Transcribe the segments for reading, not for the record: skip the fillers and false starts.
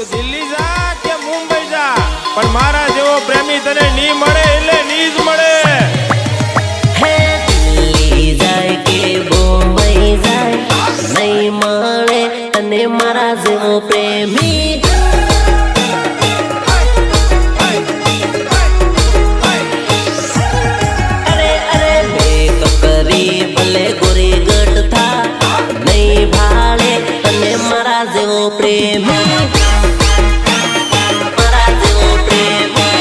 તું દિલ્હી જા કે મુંબઈ જા પણ મારા જેવો પ્રેમી તને ની મળે એટલે ની જ મળે હે દિલ્હી જાય કે મુંબઈ જાય નહીં મળે તને મારા જેવો પ્રેમી ભલે ગોરી ગટ થા નહીં ભાળે તને મારા જેવો પ્રેમી મારા જેવો પ્રેમી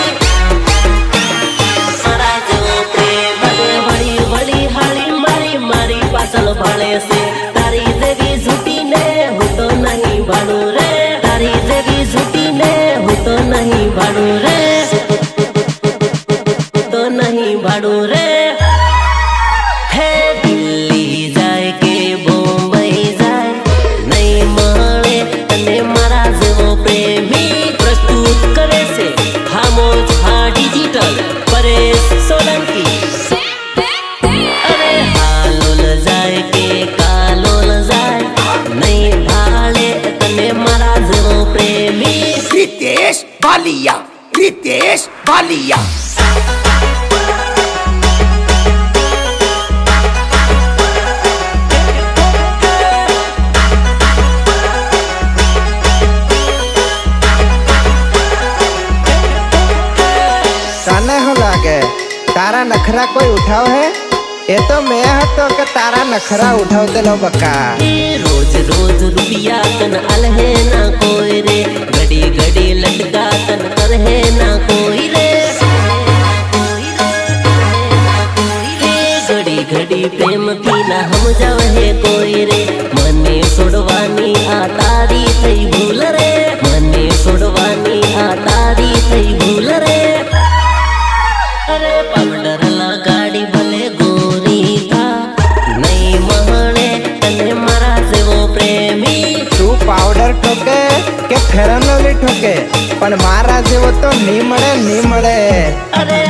મારા જેવો પ્રેમ વળી વળી હાળી મારી મારી પાછળ ભાળે છે તારી જેવી ઝૂટીને હું તો નહીં ભાડું રે તારી જેવી ઝૂટીને હું તો નહીં ભાડું રે તો નહીં ભાડું રે रितेश बालिया तने हो लागे तारा नखरा कोई उठाव है ये तो मैं हतो के तारा नखरा उठावते लो बका रोज रोज रुपया तन अलहे ना कोई रे घड़ी घड़ी लटका तन करहे ना कोई रे घड़ी घड़ी प्रेम की ना हम जावे कोई रे मने सोडवानी आ तारी थई भूल रे मने सोडवानी आ तारी थई भूल रे अरे पाउडर लगाड़ी भले गोरी था नहीं महणे तने मारा जेवो प्रेमी तू पाउडर ठोके के फेरन लवली ठोके पण मारा जेवो तो नी मळे अरे